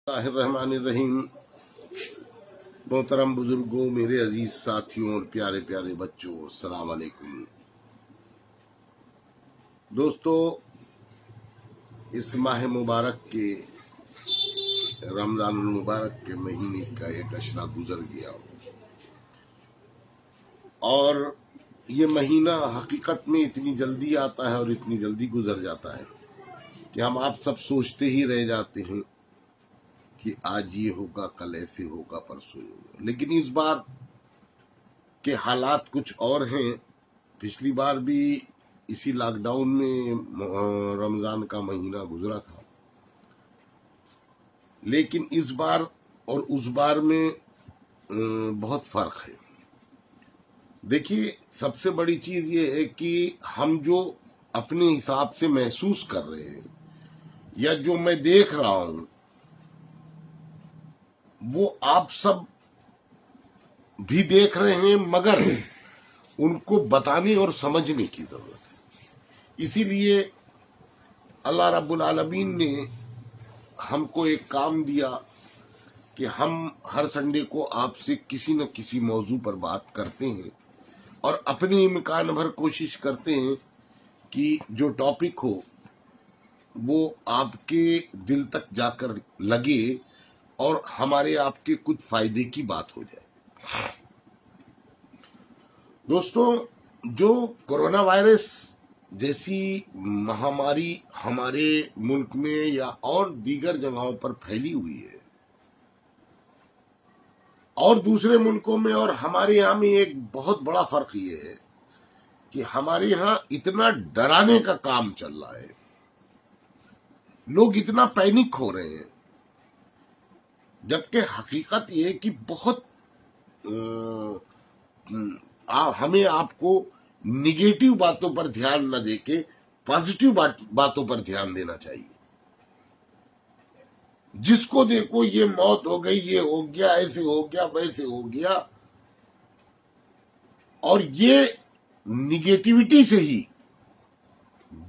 اللہ الرحمن الرحیم۔ محترم بزرگوں، میرے عزیز ساتھیوں اور پیارے پیارے بچوں، السلام علیکم۔ دوستو، اس ماہ مبارک کے رمضان المبارک کے مہینے کا ایک اشرا گزر گیا اور یہ مہینہ حقیقت میں اتنی جلدی آتا ہے اور اتنی جلدی گزر جاتا ہے کہ ہم آپ سب سوچتے ہی رہ جاتے ہیں کہ آج یہ ہوگا، کل ایسے ہوگا، پرسوں ہوگا۔ لیکن اس بار کے حالات کچھ اور ہیں۔ پچھلی بار بھی اسی لاک ڈاؤن میں رمضان کا مہینہ گزرا تھا، لیکن اس بار اور اس بار میں بہت فرق ہے۔ دیکھیے، سب سے بڑی چیز یہ ہے کہ ہم جو اپنے حساب سے محسوس کر رہے ہیں یا جو میں دیکھ رہا ہوں، وہ آپ سب بھی دیکھ رہے ہیں، مگر ان کو بتانے اور سمجھنے کی ضرورت ہے۔ اسی لیے اللہ رب العالمین نے ہم کو ایک کام دیا کہ ہم ہر سنڈے کو آپ سے کسی نہ کسی موضوع پر بات کرتے ہیں اور اپنی امکان بھر کوشش کرتے ہیں کہ جو ٹاپک ہو وہ آپ کے دل تک جا کر لگے اور ہمارے آپ کے کچھ فائدے کی بات ہو جائے۔ دوستوں، جو کورونا وائرس جیسی مہاماری ہمارے ملک میں یا اور دیگر جگہوں پر پھیلی ہوئی ہے، اور دوسرے ملکوں میں اور ہمارے یہاں میں ایک بہت بڑا فرق یہ ہے کہ ہمارے یہاں اتنا ڈرانے کا کام چل رہا ہے، لوگ اتنا پینک ہو رہے ہیں، جبکہ حقیقت یہ ہے کہ بہت ہمیں آپ کو نگیٹو باتوں پر دھیان نہ دے کے پازیٹو باتوں پر دھیان دینا چاہیے۔ جس کو دیکھو یہ موت ہو گئی، یہ ہو گیا، ایسے ہو گیا، ویسے ہو گیا، اور یہ نگیٹیوٹی سے ہی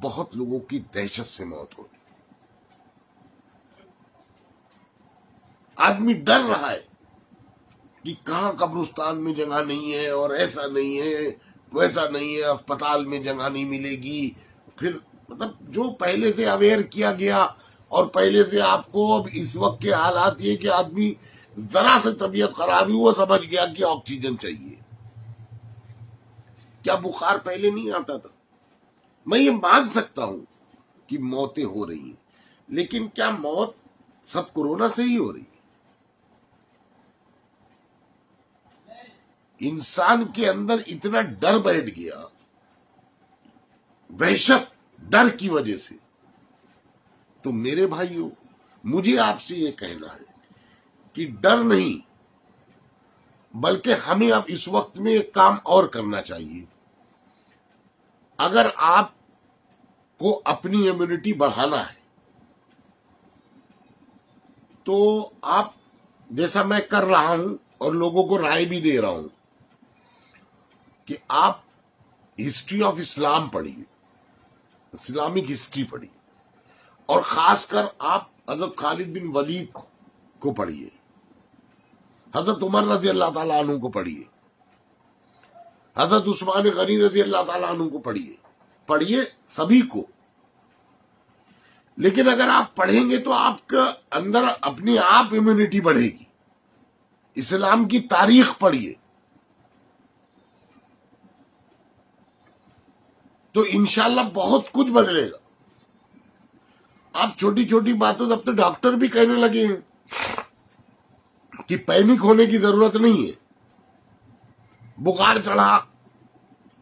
بہت لوگوں کی دہشت سے موت ہوگی۔ آدمی ڈر رہا ہے کہ کہاں قبرستان میں جگہ نہیں ہے، اور ایسا نہیں ہے، ویسا نہیں ہے، اسپتال میں جگہ نہیں ملے گی۔ پھر مطلب جو پہلے سے اویئر کیا گیا اور پہلے سے آپ کو اب اس وقت کے حالات یہ کہ آدمی ذرا سے طبیعت خراب ہوئی وہ سمجھ گیا کہ آکسیجن چاہیے۔ کیا بخار پہلے نہیں آتا تھا؟ میں یہ مان سکتا ہوں کہ موتیں ہو رہی ہیں، لیکن کیا موت سب کورونا سے ہی ہو رہی ہے؟ انسان کے اندر اتنا ڈر بیٹھ گیا، وحشت ڈر کی وجہ سے۔ تو میرے بھائیوں، مجھے آپ سے یہ کہنا ہے کہ ڈر نہیں، بلکہ ہمیں اب اس وقت میں ایک کام اور کرنا چاہیے۔ اگر آپ کو اپنی امیونٹی بڑھانا ہے تو آپ جیسا میں کر رہا ہوں اور لوگوں کو رائے بھی دے رہا ہوں کہ آپ ہسٹری آف اسلام پڑھیے، اسلامک ہسٹری پڑھیے، اور خاص کر آپ حضرت خالد بن ولید کو پڑھیے، حضرت عمر رضی اللہ تعالیٰ عنہ کو پڑھیے، حضرت عثمان غنی رضی اللہ تعالیٰ عنہ کو پڑھیے سبھی کو۔ لیکن اگر آپ پڑھیں گے تو آپ کے اندر اپنی آپ امیونٹی بڑھے گی۔ اسلام کی تاریخ پڑھیے تو انشاءاللہ بہت کچھ بدلے گا۔ آپ چھوٹی چھوٹی باتوں، اب تو ڈاکٹر بھی کہنے لگے ہیں کہ پینک ہونے کی ضرورت نہیں ہے۔ بخار چڑھا،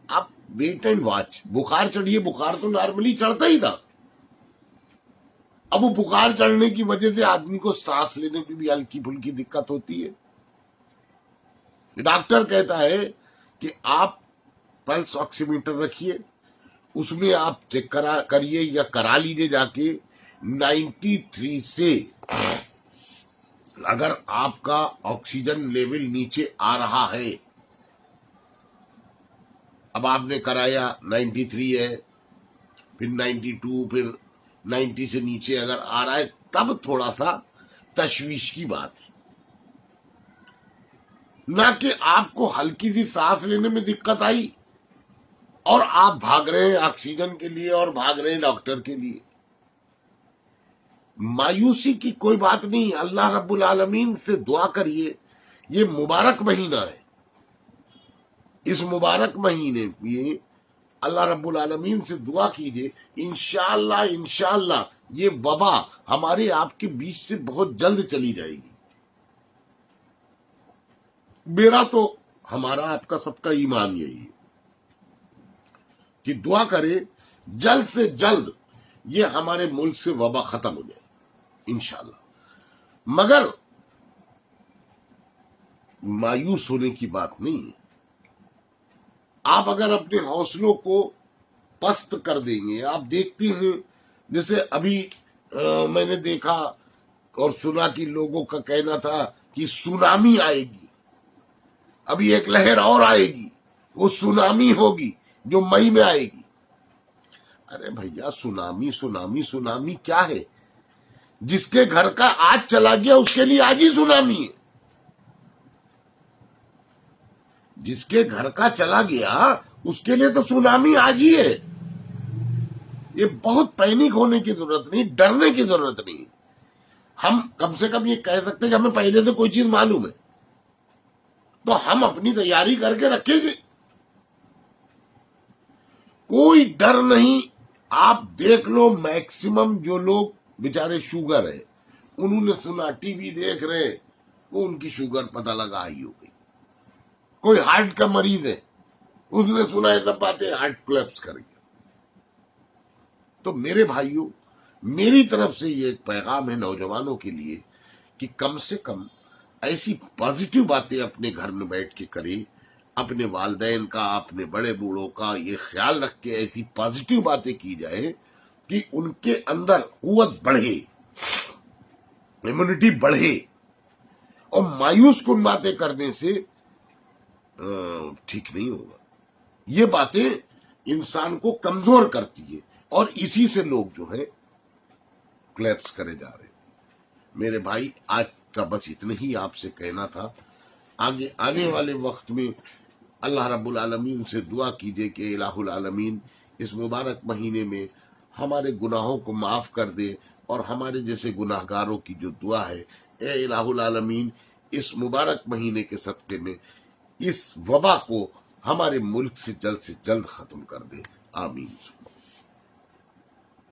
آپ ویٹ اینڈ واچ، بخار چڑھیے، بخار تو نارملی چڑھتا ہی تھا، اب وہ بخار چڑھنے کی وجہ سے آدمی کو سانس لینے کی بھی ہلکی پھلکی دقت ہوتی ہے۔ ڈاکٹر کہتا ہے کہ آپ پلس آکسی میٹر رکھیے، اس میں آپ چیک کریے یا کرا لیجیے جا کے 93 سے اگر آپ کا آکسیجن لیول نیچے آ رہا ہے، اب آپ نے کرایا 93 ہے، پھر 92، پھر 90 سے نیچے اگر آ رہا ہے، تب تھوڑا سا تشویش کی بات ہے، نہ کہ آپ کو ہلکی سی سانس لینے میں دقت آئی اور آپ بھاگ رہے ہیں آکسیجن کے لیے اور بھاگ رہے ہیں ڈاکٹر کے لیے۔ مایوسی کی کوئی بات نہیں، اللہ رب العالمین سے دعا کریے۔ یہ مبارک مہینہ ہے، اس مبارک مہینے میں اللہ رب العالمین سے دعا کیجیے، انشاءاللہ یہ وبا ہمارے آپ کے بیچ سے بہت جلد چلی جائے گی۔ میرا تو ہمارا آپ کا سب کا ایمان یہی ہے کہ دعا کرے جلد سے جلد یہ ہمارے ملک سے وبا ختم ہو جائے انشاءاللہ۔ مگر مایوس ہونے کی بات نہیں ہے۔ آپ اگر اپنے حوصلوں کو پست کر دیں گے، آپ دیکھتے ہیں جیسے ابھی میں نے دیکھا اور سنا کہ لوگوں کا کہنا تھا کہ سونامی آئے گی، ابھی ایک لہر اور آئے گی، وہ سونامی ہوگی جو مئی میں آئے گی۔ ارے بھیا سونامی کیا ہے؟ جس کے گھر کا آج چلا گیا اس کے لیے آج ہی سونامی ہے۔ جس کے گھر کا چلا گیا اس کے لیے تو سونامی آج ہی ہے۔ یہ بہت پینک ہونے کی ضرورت نہیں، ڈرنے کی ضرورت نہیں۔ ہم کم سے کم یہ کہہ سکتے ہیں کہ ہمیں پہلے سے کوئی چیز معلوم ہے تو ہم اپنی تیاری کر کے رکھیں گے، کوئی ڈر نہیں۔ آپ دیکھ لو میکسیمم جو لوگ بیچارے شوگر ہے، انہوں نے سنا ٹی وی دیکھ رہے، وہ ان کی شوگر پتہ لگا ہی ہو گئی۔ کوئی ہارٹ کا مریض ہے، اس نے سنا یہ سب باتیں، ہارٹ کولیپس کر گیا۔ تو میرے بھائیوں، میری طرف سے یہ ایک پیغام ہے نوجوانوں کے لیے کہ کم سے کم ایسی پازیٹیو باتیں اپنے گھر میں بیٹھ کے کریں، اپنے والدین کا، اپنے بڑے بوڑھوں کا یہ خیال رکھ کے ایسی پازیٹیو باتیں کی جائے کہ ان کے اندر قوت بڑھے، امیونٹی بڑھے۔ اور مایوس کن باتیں کرنے سے ٹھیک نہیں ہوگا۔ یہ باتیں انسان کو کمزور کرتی ہے اور اسی سے لوگ جو ہے کلیپس کرے جا رہے ہیں۔ میرے بھائی، آج کا بس اتنا ہی آپ سے کہنا تھا۔ آگے آنے والے وقت میں اللہ رب العالمین سے دعا کیجئے کہ الہ العالمین اس مبارک مہینے میں ہمارے گناہوں کو معاف کر دے، اور ہمارے جیسے گناہ گاروں کی جو دعا ہے، اے الہ العالمین اس مبارک مہینے کے صدقے میں اس وبا کو ہمارے ملک سے جلد ختم کر دے۔ آمین۔